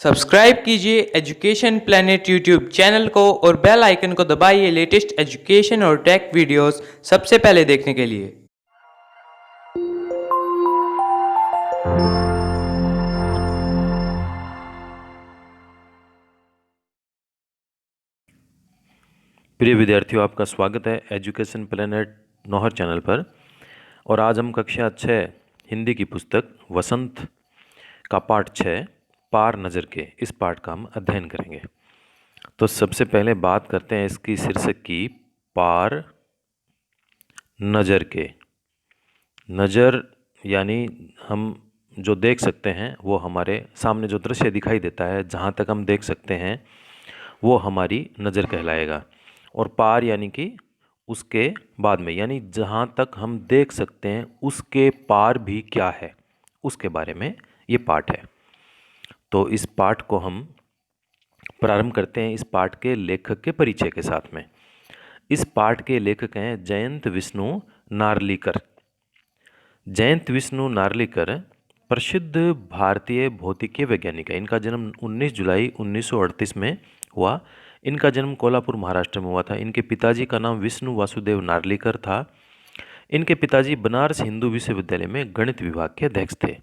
Subscribe कीजिए education planet YouTube channel को और बेल आइकन को दबाइए लेटेस्ट एजुकेशन और टेक वीडियोस सबसे पहले देखने के लिए। प्रिय विद्यार्थियों, आपका स्वागत है एजुकेशन प्लेनेट नौहर चैनल पर। और आज हम कक्षा 6 हिंदी की पुस्तक वसंत का पाठ 6 पार नज़र के इस पाठ का हम अध्ययन करेंगे। तो सबसे पहले बात करते हैं इसकी शीर्षक की, पार नज़र के। नज़र यानी हम जो देख सकते हैं वो हमारे सामने जो दृश्य दिखाई देता है, जहाँ तक हम देख सकते हैं वो हमारी नज़र कहलाएगा। और पार यानी कि उसके बाद में, यानी जहाँ तक हम देख सकते हैं उसके पार भी क्या है, उसके बारे में ये पाठ है। तो इस पाठ को हम प्रारंभ करते हैं इस पाठ के लेखक के परिचय के साथ में। इस पाठ के लेखक हैं जयंत विष्णु नार्लिकर। जयंत विष्णु नार्लिकर प्रसिद्ध भारतीय भौतिकीय वैज्ञानिक है। इनका जन्म 19 जुलाई 1938 में हुआ। इनका जन्म कोल्हापुर महाराष्ट्र में हुआ था। इनके पिताजी का नाम विष्णु वासुदेव नार्लिकर था। इनके पिताजी बनारस हिंदू विश्वविद्यालय में गणित विभाग के अध्यक्ष थे।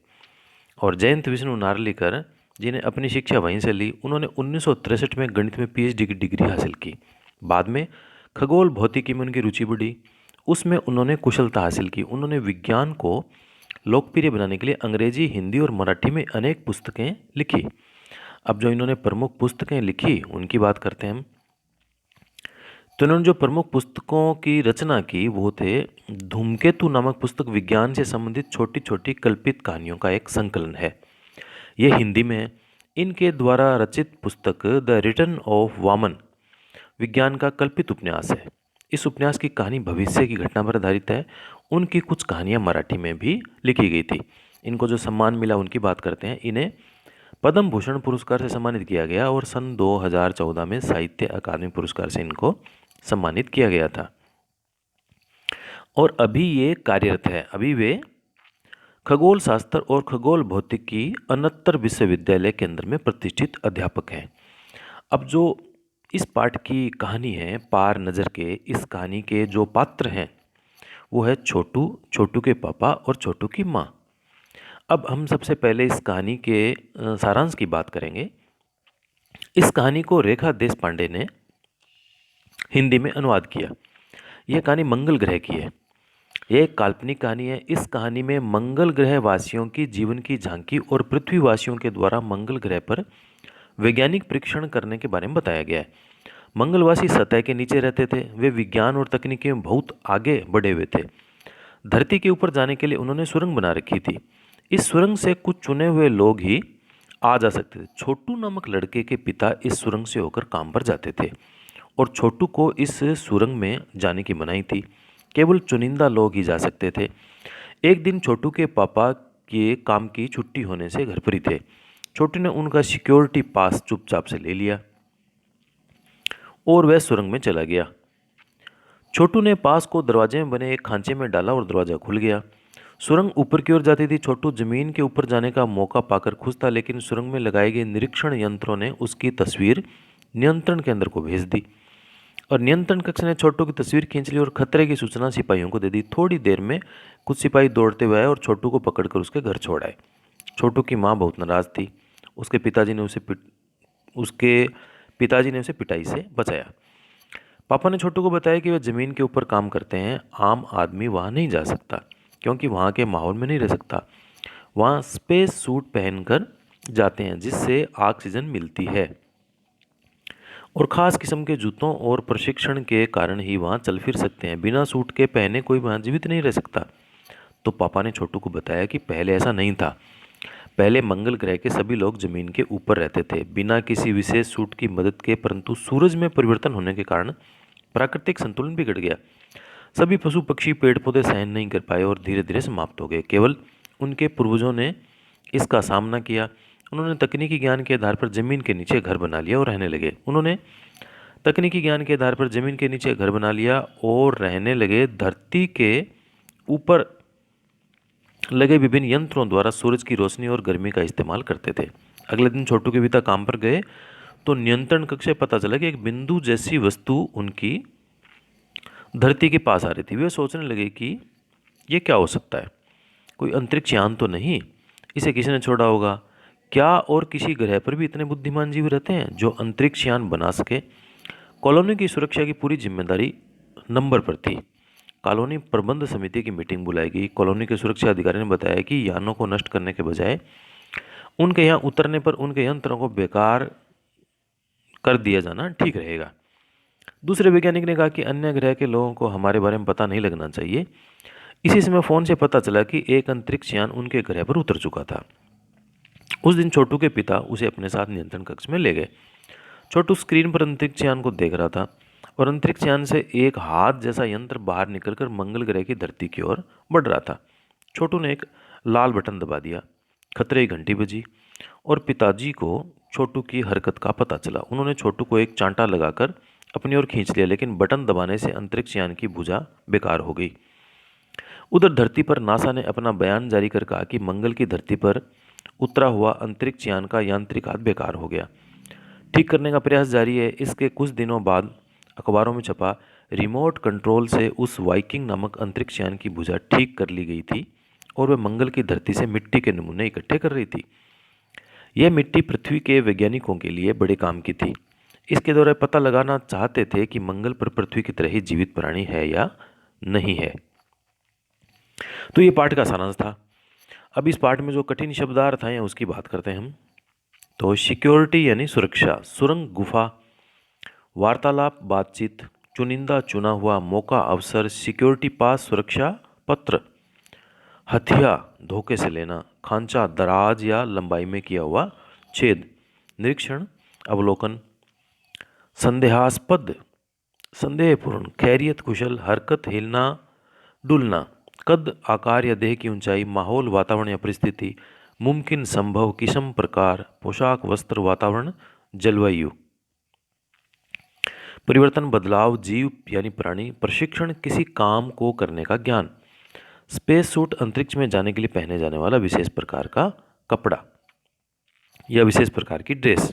और जयंत विष्णु नार्लिकर जिन्हें अपनी शिक्षा वहीं से ली, उन्होंने 1963 में गणित में PhD की डिग्री हासिल की। बाद में खगोल भौतिकी में उनकी रुचि बढ़ी, उसमें उन्होंने कुशलता हासिल की। उन्होंने विज्ञान को लोकप्रिय बनाने के लिए अंग्रेजी, हिंदी और मराठी में अनेक पुस्तकें लिखी। अब जो इन्होंने प्रमुख पुस्तकें लिखी उनकी बात करते हैं हम। तो इन्होंने जो प्रमुख पुस्तकों की रचना की वो थे धूमकेतु नामक पुस्तक, विज्ञान से संबंधित छोटी छोटी कल्पित कहानियों का एक संकलन है। ये हिंदी में है। इनके द्वारा रचित पुस्तक द रिटर्न ऑफ वामन विज्ञान का कल्पित उपन्यास है। इस उपन्यास की कहानी भविष्य की घटना पर आधारित है। उनकी कुछ कहानियाँ मराठी में भी लिखी गई थी। इनको जो सम्मान मिला उनकी बात करते हैं। इन्हें पद्म भूषण पुरस्कार से सम्मानित किया गया और सन 2014 में साहित्य अकादमी पुरस्कार से इनको सम्मानित किया गया था। और अभी ये कार्यरत है। अभी वे खगोल शास्त्र और खगोल भौतिकी अन्नतर विश्वविद्यालय केंद्र में प्रतिष्ठित अध्यापक हैं। अब जो इस पाठ की कहानी है पार नज़र के, इस कहानी के जो पात्र हैं वो है छोटू, छोटू के पापा और छोटू की माँ। अब हम सबसे पहले इस कहानी के सारांश की बात करेंगे। इस कहानी को रेखा देश पांडे ने हिंदी में अनुवाद किया। यह कहानी मंगल ग्रह की है। यह एक काल्पनिक कहानी है। इस कहानी में मंगल ग्रह वासियों की जीवन की झांकी और पृथ्वी वासियों के द्वारा मंगल ग्रह पर वैज्ञानिक परीक्षण करने के बारे में बताया गया है। मंगलवासी सतह के नीचे रहते थे। वे विज्ञान और तकनीकी में बहुत आगे बढ़े हुए थे। धरती के ऊपर जाने के लिए उन्होंने सुरंग बना रखी थी। इस सुरंग से कुछ चुने हुए लोग ही आ जा सकते थे। छोटू नामक लड़के के पिता इस सुरंग से होकर काम पर जाते थे और छोटू को इस सुरंग में जाने की मनाही थी। केवल चुनिंदा लोग ही जा सकते थे। एक दिन छोटू के पापा के काम की छुट्टी होने से घर पर ही थे। छोटू ने उनका सिक्योरिटी पास चुपचाप से ले लिया और वह सुरंग में चला गया। छोटू ने पास को दरवाजे में बने एक खांचे में डाला और दरवाज़ा खुल गया। सुरंग ऊपर की ओर जाती थी। छोटू जमीन के ऊपर जाने का मौका पाकर खुश था, लेकिन सुरंग में लगाए गए निरीक्षण यंत्रों ने उसकी तस्वीर नियंत्रण केंद्र को भेज दी और नियंत्रण कक्ष ने छोटू की तस्वीर खींच ली और खतरे की सूचना सिपाहियों को दे दी। थोड़ी देर में कुछ सिपाही दौड़ते हुए आए और छोटू को पकड़कर उसके घर छोड़ आए। छोटू की माँ बहुत नाराज़ थी। उसके पिताजी ने उसे पिटाई से बचाया। पापा ने छोटू को बताया कि वह ज़मीन के ऊपर काम करते हैं। आम आदमी वहाँ नहीं जा सकता क्योंकि वहाँ के माहौल में नहीं रह सकता। वहाँ स्पेस सूट पहनकर जाते हैं जिससे ऑक्सीजन मिलती है और ख़ास किस्म के जूतों और प्रशिक्षण के कारण ही वहाँ चल फिर सकते हैं। बिना सूट के पहने कोई वहाँ जीवित नहीं रह सकता। तो पापा ने छोटू को बताया कि पहले ऐसा नहीं था। पहले मंगल ग्रह के सभी लोग जमीन के ऊपर रहते थे बिना किसी विशेष सूट की मदद के, परंतु सूरज में परिवर्तन होने के कारण प्राकृतिक संतुलन बिगड़ गया। सभी पशु पक्षी पेड़ पौधे सहन नहीं कर पाए और धीरे धीरे समाप्त हो गए। केवल उनके पूर्वजों ने इसका सामना किया। उन्होंने तकनीकी ज्ञान के आधार पर ज़मीन के नीचे घर बना लिया और रहने लगे। धरती के ऊपर लगे विभिन्न यंत्रों द्वारा सूरज की रोशनी और गर्मी का इस्तेमाल करते थे। अगले दिन छोटू के पिता काम पर गए तो नियंत्रण कक्ष से पता चला कि एक बिंदु जैसी वस्तु उनकी धरती के पास आ रही थी। वे सोचने लगे कि ये क्या हो सकता है, कोई अंतरिक्ष यान तो नहीं, इसे किसी ने छोड़ा होगा। क्या और किसी ग्रह पर भी इतने बुद्धिमान जीव रहते हैं जो अंतरिक्ष यान बना सके? कॉलोनी की सुरक्षा की पूरी जिम्मेदारी नंबर पर थी। कॉलोनी प्रबंध समिति की मीटिंग बुलाई गई। कॉलोनी के सुरक्षा अधिकारी ने बताया कि यानों को नष्ट करने के बजाय उनके यहाँ उतरने पर उनके यंत्रों को बेकार कर दिया जाना ठीक रहेगा। दूसरे वैज्ञानिक ने कहा कि अन्य ग्रह के लोगों को हमारे बारे में पता नहीं लगना चाहिए। इसी समय फ़ोन से पता चला कि एक अंतरिक्ष यान उनके ग्रह पर उतर चुका था। उस दिन छोटू के पिता उसे अपने साथ नियंत्रण कक्ष में ले गए। छोटू स्क्रीन पर अंतरिक्ष यान को देख रहा था और अंतरिक्ष यान से एक हाथ जैसा यंत्र बाहर निकलकर मंगल ग्रह की धरती की ओर बढ़ रहा था। छोटू ने एक लाल बटन दबा दिया। खतरे की घंटी बजी और पिताजी को छोटू की हरकत का पता चला। उन्होंने छोटू को एक चांटा लगाकर अपनी ओर खींच लिया, लेकिन बटन दबाने से अंतरिक्ष यान की भुजा बेकार हो गई। उधर धरती पर नासा ने अपना बयान जारी कर कहा कि मंगल की धरती पर उतरा हुआ अंतरिक्ष यान का यांत्रिक हाथ बेकार हो गया। ठीक करने का प्रयास जारी है। इसके कुछ दिनों बाद अखबारों में छपा, रिमोट कंट्रोल से उस वाइकिंग नामक अंतरिक्ष यान की भुजा ठीक कर ली गई थी और वह मंगल की धरती से मिट्टी के नमूने इकट्ठे कर रही थी। यह मिट्टी पृथ्वी के वैज्ञानिकों के लिए बड़े काम की थी। इसके द्वारा पता लगाना चाहते थे कि मंगल पर पृथ्वी की तरह ही जीवित प्राणी है या नहीं है। तो ये पाठ का सारांश था। अब इस पाठ में जो कठिन शब्दार्थ हैं उसकी बात करते हैं हम। तो सिक्योरिटी यानी सुरक्षा, सुरंग, गुफा, वार्तालाप, बातचीत, चुनिंदा, चुना हुआ, मौका, अवसर, सिक्योरिटी पास, सुरक्षा पत्र, हथिया, धोखे से लेना, खांचा, दराज या लंबाई में किया हुआ छेद, निरीक्षण, अवलोकन, संदेहास्पद, संदेहपूर्ण, खैरियत, कुशल, हरकत, हिलना डुलना, कद, आकार या देह की ऊंचाई, माहौल, वातावरण या परिस्थिति, मुमकिन, संभव, किस्म, प्रकार, पोशाक, वस्त्र, वातावरण, जलवायु, परिवर्तन, बदलाव, जीव यानी प्राणी, प्रशिक्षण, किसी काम को करने का ज्ञान, स्पेस सूट, अंतरिक्ष में जाने के लिए पहने जाने वाला विशेष प्रकार का कपड़ा या विशेष प्रकार की ड्रेस।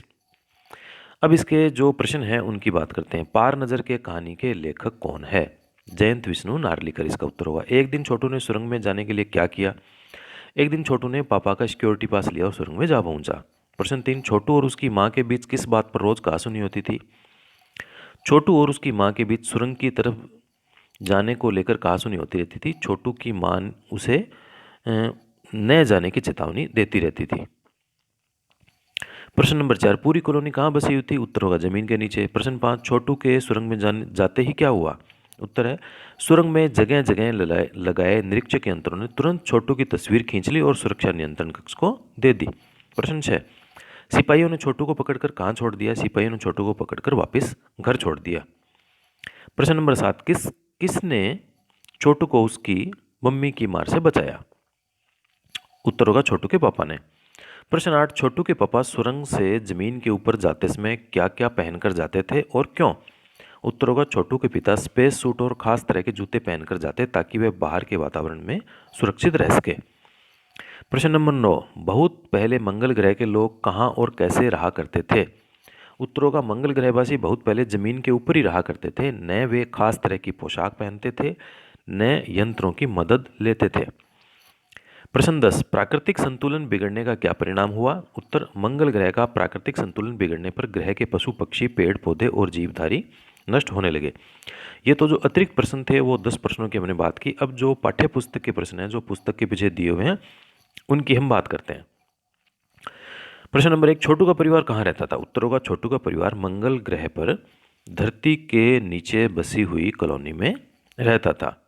अब इसके जो प्रश्न हैं उनकी बात करते हैं। पार नज़र के कहानी के लेखक कौन है? जयंत विष्णु नार्लिकर इसका उत्तर होगा। एक दिन छोटू ने सुरंग में जाने के लिए क्या किया? एक दिन छोटू ने पापा का सिक्योरिटी पास लिया और सुरंग में जा पहुंचा। प्रश्न 3, छोटू और उसकी माँ के बीच किस बात पर रोज कहासुनी होती थी? छोटू और उसकी माँ के बीच सुरंग की तरफ जाने को लेकर कहासुनी होती रहती थी। छोटू की माँ उसे न जाने की चेतावनी देती रहती थी। प्रश्न नंबर 4, पूरी कॉलोनी कहाँ बसी हुई थी? उत्तर होगा जमीन के नीचे। प्रश्न 5, छोटू के सुरंग में जाते ही क्या हुआ? उत्तर है सुरंग में जगह जगह लगाए निरीक्षक यंत्रों ने तुरंत छोटू की तस्वीर खींच ली और सुरक्षा नियंत्रण कक्ष को दे दी। प्रश्न 6, सिपाहियों ने छोटू को पकड़कर कहाँ छोड़ दिया? सिपाहियों ने छोटू को पकड़कर वापस घर छोड़ दिया। प्रश्न नंबर 7, किसने छोटू को उसकी मम्मी की मार से बचाया? उत्तर होगा छोटू के पापा ने। प्रश्न 8, छोटू के पापा सुरंग से जमीन के ऊपर जाते समय क्या क्या पहनकर जाते थे और क्यों? उत्तर होगा छोटू के पिता स्पेस सूट और खास तरह के जूते पहनकर जाते ताकि वे बाहर के वातावरण में सुरक्षित रह सके। प्रश्न नंबर 9, बहुत पहले मंगल ग्रह के लोग कहाँ और कैसे रहा करते थे? उत्तर होगा मंगल ग्रहवासी बहुत पहले जमीन के ऊपर ही रहा करते थे। न वे खास तरह की पोशाक पहनते थे, न यंत्रों की मदद लेते थे। प्रश्न 10, प्राकृतिक संतुलन बिगड़ने का क्या परिणाम हुआ? उत्तर, मंगल ग्रह का प्राकृतिक संतुलन बिगड़ने पर ग्रह के पशु पक्षी, पेड़ पौधे और जीवधारी नष्ट होने लगे। ये तो जो अतिरिक्त प्रश्न थे वो 10 प्रश्नों की हमने बात की। अब जो पाठ्य पुस्तक के प्रश्न हैं जो पुस्तक के पीछे दिए हुए हैं उनकी हम बात करते हैं। प्रश्न नंबर 1, छोटू का परिवार कहाँ रहता था? उत्तर होगा छोटू का परिवार मंगल ग्रह पर धरती के नीचे बसी हुई कॉलोनी में रहता था।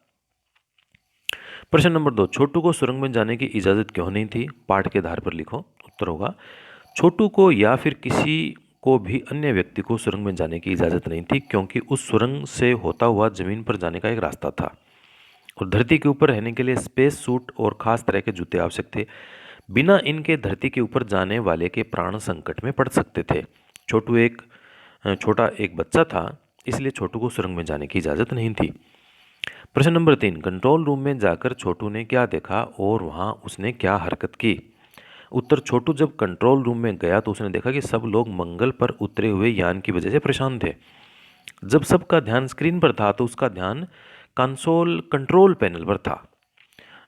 प्रश्न नंबर 2, छोटू को सुरंग में जाने की इजाज़त क्यों नहीं थी? पाठ के आधार पर लिखो। उत्तर होगा छोटू को या फिर किसी को भी अन्य व्यक्ति को सुरंग में जाने की इजाज़त नहीं थी क्योंकि उस सुरंग से होता हुआ जमीन पर जाने का एक रास्ता था और धरती के ऊपर रहने के लिए स्पेस सूट और खास तरह के जूते आवश्यक थे। बिना इनके धरती के ऊपर जाने वाले के प्राण संकट में पड़ सकते थे। छोटा एक बच्चा था, इसलिए छोटू को सुरंग में जाने की इजाज़त नहीं थी। प्रश्न नंबर 3, कंट्रोल रूम में जाकर छोटू ने क्या देखा और वहाँ उसने क्या हरकत की? उत्तर, छोटू जब कंट्रोल रूम में गया तो उसने देखा कि सब लोग मंगल पर उतरे हुए यान की वजह से परेशान थे। जब सबका ध्यान स्क्रीन पर था तो उसका ध्यान कंट्रोल पैनल पर था,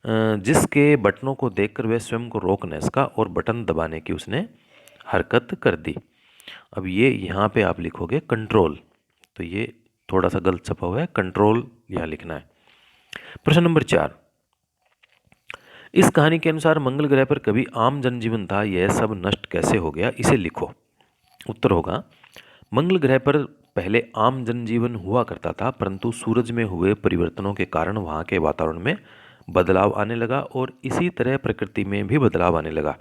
जिसके बटनों को देखकर वह स्वयं को रोक न सका और बटन दबाने की उसने हरकत कर दी। अब ये यहाँ पे आप लिखोगे कंट्रोल, तो ये थोड़ा सा गलत छपा हुआ है, कंट्रोल यहाँ लिखना है। प्रश्न नंबर 4, इस कहानी के अनुसार मंगल ग्रह पर कभी आम जनजीवन था, यह सब नष्ट कैसे हो गया, इसे लिखो। उत्तर होगा, मंगल ग्रह पर पहले आम जनजीवन हुआ करता था, परंतु सूरज में हुए परिवर्तनों के कारण वहाँ के वातावरण में बदलाव आने लगा और इसी तरह प्रकृति में भी बदलाव आने लगा,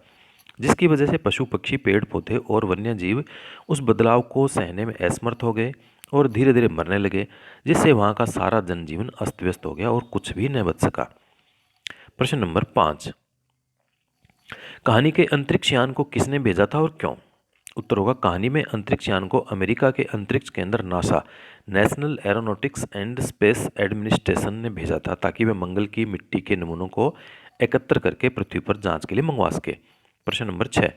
जिसकी वजह से पशु पक्षी पेड़ पौधे और वन्य जीव उस बदलाव को सहने में असमर्थ हो गए और धीरे धीरे मरने लगे, जिससे वहाँ का सारा जनजीवन अस्त व्यस्त हो गया और कुछ भी न बच सका। प्रश्न नंबर 5, कहानी के अंतरिक्ष यान को किसने भेजा था और क्यों? उत्तर होगा, कहानी में अंतरिक्ष यान को अमेरिका के अंतरिक्ष केंद्र NASA, national aeronautics and space administration ने भेजा था ताकि वे मंगल की मिट्टी के नमूनों को एकत्र करके पृथ्वी पर जांच के लिए मंगवा सके। प्रश्न नंबर 6,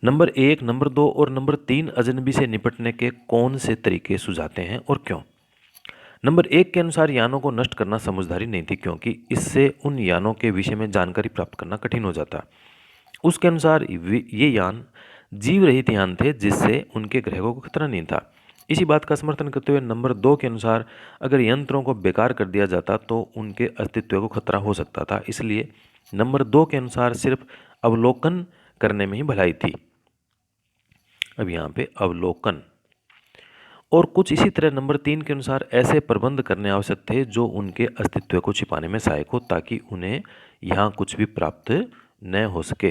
नंबर 1, नंबर 2 और नंबर 3 अजनबी से निपटने के कौन से तरीके सुझाते हैं और क्यों? नंबर 1 के अनुसार यानों को नष्ट करना समझदारी नहीं थी, क्योंकि इससे उन यानों के विषय में जानकारी प्राप्त करना कठिन हो जाता। उसके अनुसार ये यान जीव रहित यान थे, जिससे उनके ग्रहों को खतरा नहीं था। इसी बात का समर्थन करते हुए नंबर 2 के अनुसार अगर यंत्रों को बेकार कर दिया जाता तो उनके अस्तित्व को खतरा हो सकता था, इसलिए नंबर 2 के अनुसार सिर्फ अवलोकन करने में ही भलाई थी। अब यहाँ पे अवलोकन, और कुछ इसी तरह नंबर 3 के अनुसार ऐसे प्रबंध करने आवश्यक थे जो उनके अस्तित्व को छिपाने में सहायक हो, ताकि उन्हें यहाँ कुछ भी प्राप्त न हो सके।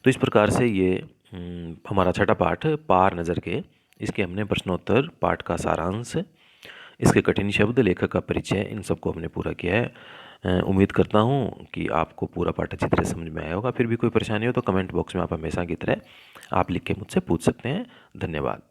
तो इस प्रकार से ये हमारा छठा पाठ पार नज़र के, इसके हमने प्रश्नोत्तर पाठ का सारांश, इसके कठिन शब्द, लेखक का परिचय, इन सबको हमने पूरा किया है। उम्मीद करता हूँ कि आपको पूरा पाठ अच्छी तरह समझ में आया होगा। फिर भी कोई परेशानी हो तो कमेंट बॉक्स में आप हमेशा की तरह आप लिख के मुझसे पूछ सकते हैं। धन्यवाद।